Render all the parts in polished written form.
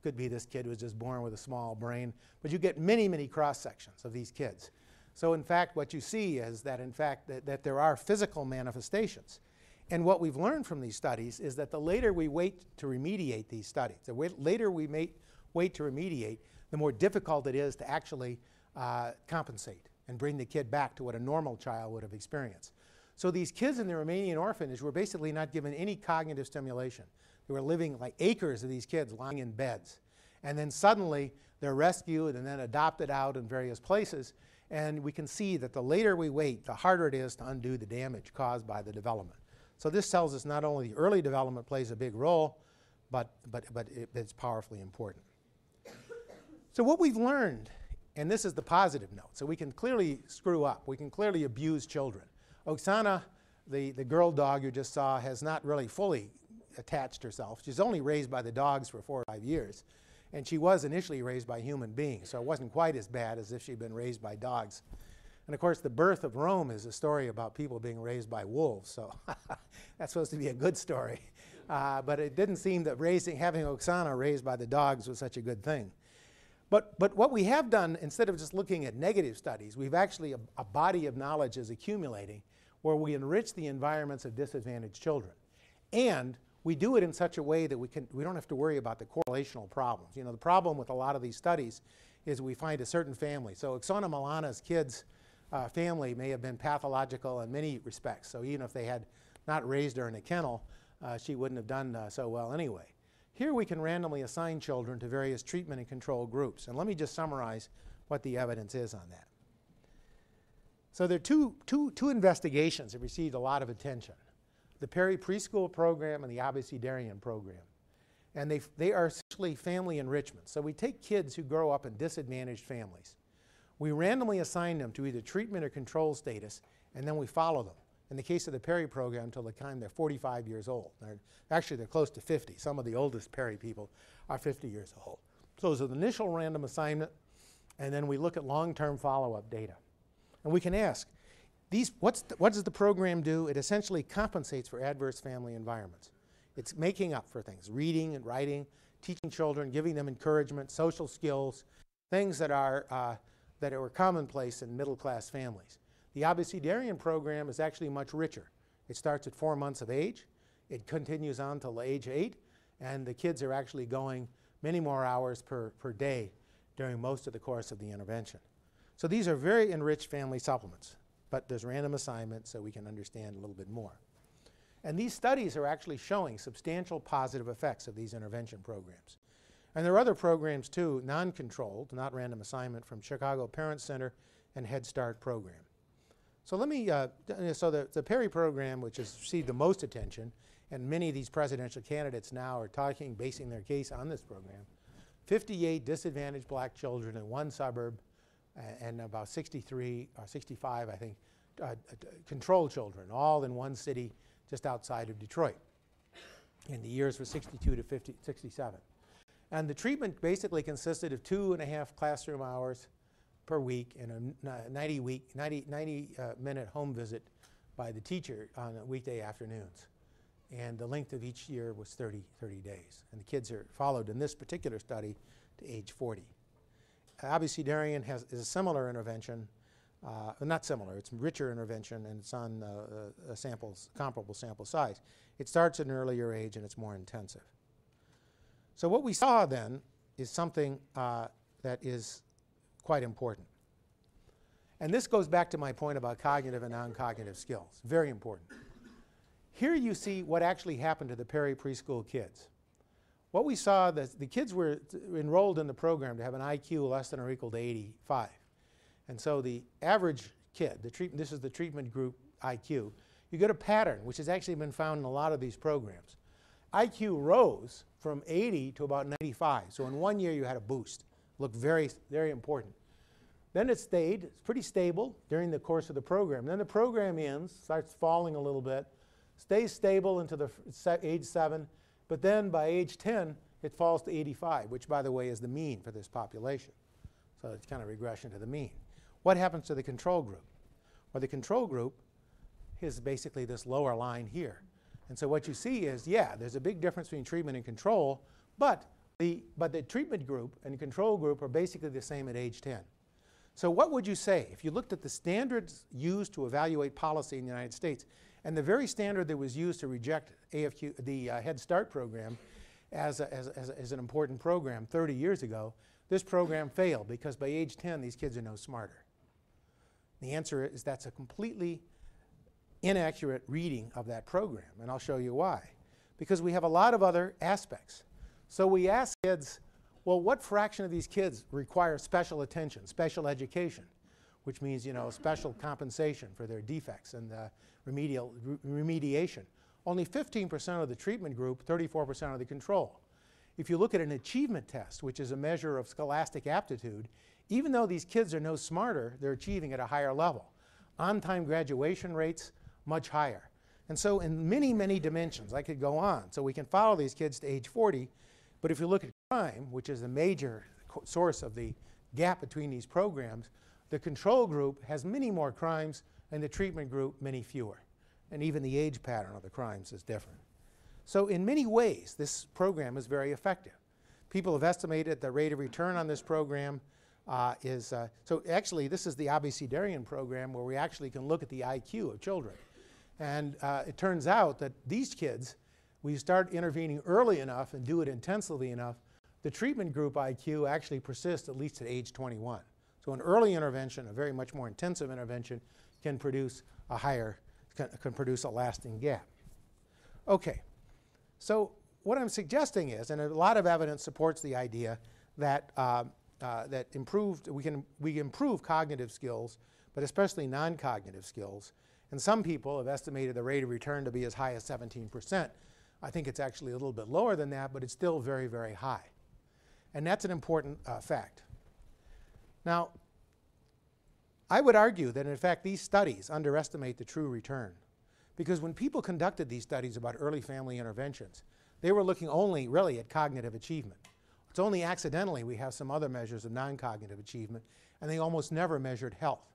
Could be this kid was just born with a small brain, but you get many, many cross sections of these kids. So in fact, what you see is that in fact that there are physical manifestations. And what we've learned from these studies is that the later we wait to remediate these studies, the later we wait to remediate, the more difficult it is to actually compensate and bring the kid back to what a normal child would have experienced. So these kids in the Romanian orphanage were basically not given any cognitive stimulation. They were living like acres of these kids lying in beds. And then suddenly they're rescued and then adopted out in various places. And we can see that the later we wait, the harder it is to undo the damage caused by the development. So this tells us not only the early development plays a big role, but it's powerfully important. So what we've learned, and this is the positive note, so we can clearly screw up. We can clearly abuse children. Oksana, the girl dog you just saw, has not really fully attached herself. She's only raised by the dogs for 4 or 5 years. And she was initially raised by human beings, so it wasn't quite as bad as if she'd been raised by dogs. And of course, the birth of Rome is a story about people being raised by wolves, so that's supposed to be a good story. But it didn't seem that having Oksana raised by the dogs was such a good thing. But what we have done, instead of just looking at negative studies, we've actually, a body of knowledge is accumulating where we enrich the environments of disadvantaged children. And we do it in such a way that we don't have to worry about the correlational problems. You know, the problem with a lot of these studies is we find a certain family. So Oksana Milana's kids' family may have been pathological in many respects. So even if they had not raised her in a kennel, she wouldn't have done so well anyway. Here we can randomly assign children to various treatment and control groups. And let me just summarize what the evidence is on that. So there are two investigations that received a lot of attention. The Perry Preschool Program and the Abecedarian Program. And they are essentially family enrichment. So we take kids who grow up in disadvantaged families. We randomly assign them to either treatment or control status, and then we follow them. In the case of the Perry program, until the time they're 45 years old. Actually, they're close to 50. Some of the oldest Perry people are 50 years old. So there's an initial random assignment, and then we look at long-term follow-up data. And we can ask, what does the program do? It essentially compensates for adverse family environments. It's making up for things, reading and writing, teaching children, giving them encouragement, social skills, things that are commonplace in middle-class families. The Abecedarian program is actually much richer. It starts at 4 months of age. It continues on till age 8, and the kids are actually going many more hours per day during most of the course of the intervention. So these are very enriched family supplements. But there's random assignment so we can understand a little bit more. And these studies are actually showing substantial positive effects of these intervention programs. And there are other programs too, non-controlled, not random assignment, from Chicago Parent Center and Head Start program. So let me, so the Perry program, which has received the most attention, and many of these presidential candidates now are basing their case on this program. 58 disadvantaged black children in one suburb, and about 63 or 65, I think, control children, all in one city just outside of Detroit. And the years were 62 to 67. And the treatment basically consisted of 2.5 classroom hours per week and a 90-minute home visit by the teacher on weekday afternoons. And the length of each year was 30 days. And the kids are followed in this particular study to age 40. Abecedarian is a similar intervention, not similar, it's a richer intervention, and it's on comparable sample size. It starts at an earlier age and it's more intensive. So what we saw then is something that is quite important. And this goes back to my point about cognitive and non-cognitive skills, very important. Here you see what actually happened to the Perry preschool kids. What we saw, that the kids were enrolled in the program to have an IQ less than or equal to 85. And so the average kid, this is the treatment group IQ, you get a pattern, which has actually been found in a lot of these programs. IQ rose from 80 to about 95. So in 1 year you had a boost. Looked very, very important. Then it stayed, it's pretty stable during the course of the program. Then the program ends, starts falling a little bit, stays stable into the age 7, but then by age 10, it falls to 85, which, by the way, is the mean for this population. So it's kind of regression to the mean. What happens to the control group? Well, the control group is basically this lower line here. And so what you see is, yeah, there's a big difference between treatment and control, but But the treatment group and control group are basically the same at age 10. So what would you say if you looked at the standards used to evaluate policy in the United States and the very standard that was used to reject the Head Start program as an important program 30 years ago, this program failed because by age 10 these kids are no smarter? The answer is that's a completely inaccurate reading of that program, and I'll show you why. Because we have a lot of other aspects. So we ask kids, well, what fraction of these kids require special attention, special education, which means, special compensation for their defects and remediation? Only 15% of the treatment group, 34% of the control. If you look at an achievement test, which is a measure of scholastic aptitude, even though these kids are no smarter, they're achieving at a higher level. On-time graduation rates, much higher. And so in many, many dimensions, I could go on. So we can follow these kids to age 40, but if you look at crime, which is a major source of the gap between these programs, the control group has many more crimes and the treatment group many fewer. And even the age pattern of the crimes is different. So in many ways, this program is very effective. People have estimated the rate of return on this program so actually this is the abecedarian program where we actually can look at the IQ of children. And it turns out that these kids, we start intervening early enough and do it intensively enough, the treatment group IQ actually persists at least at age 21. So an early intervention, a very much more intensive intervention, can produce can produce a lasting gap. Okay, so what I'm suggesting is, and a lot of evidence supports the idea that we improve cognitive skills, but especially non-cognitive skills. And some people have estimated the rate of return to be as high as 17%. I think it's actually a little bit lower than that, but it's still very, very high. And that's an important fact. Now, I would argue that, in fact, these studies underestimate the true return. Because when people conducted these studies about early family interventions, they were looking only really at cognitive achievement. It's only accidentally we have some other measures of non-cognitive achievement, and they almost never measured health.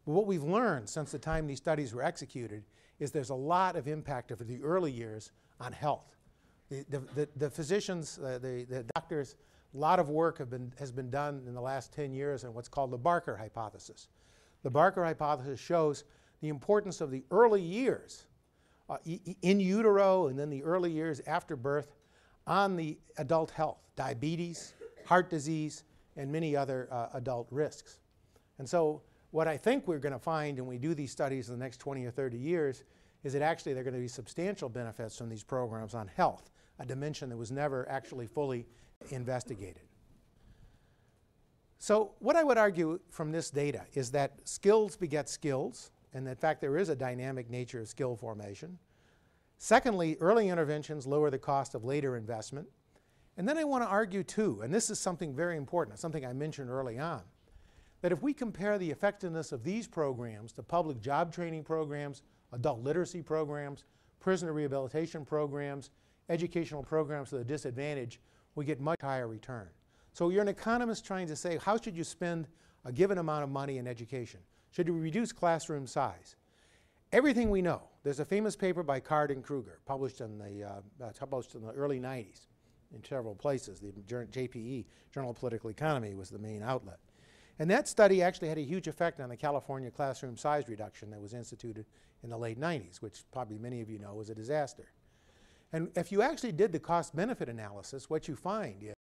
But what we've learned since the time these studies were executed is there's a lot of impact of the early years on health. The physicians, the doctors, a lot of work has been done in the last 10 years on what's called the Barker hypothesis. The Barker hypothesis shows the importance of the early years, in utero and then the early years after birth, on the adult health, diabetes, heart disease, and many other adult risks. And so what I think we're going to find when we do these studies in the next 20 or 30 years is that actually there are going to be substantial benefits from these programs on health, a dimension that was never actually fully investigated. So what I would argue from this data is that skills beget skills, and in fact there is a dynamic nature of skill formation. Secondly, early interventions lower the cost of later investment. And then I want to argue too, and this is something very important, something I mentioned early on, that if we compare the effectiveness of these programs to public job training programs, adult literacy programs, prisoner rehabilitation programs, educational programs for the disadvantaged, we get much higher return. So you're an economist trying to say, how should you spend a given amount of money in education? Should you reduce classroom size? Everything we know. There's a famous paper by Card and Kruger, published in the early 90s in several places. The JPE, Journal of Political Economy, was the main outlet. And that study actually had a huge effect on the California classroom size reduction that was instituted in the late 90s, which probably many of you know was a disaster. And if you actually did the cost-benefit analysis, what you find is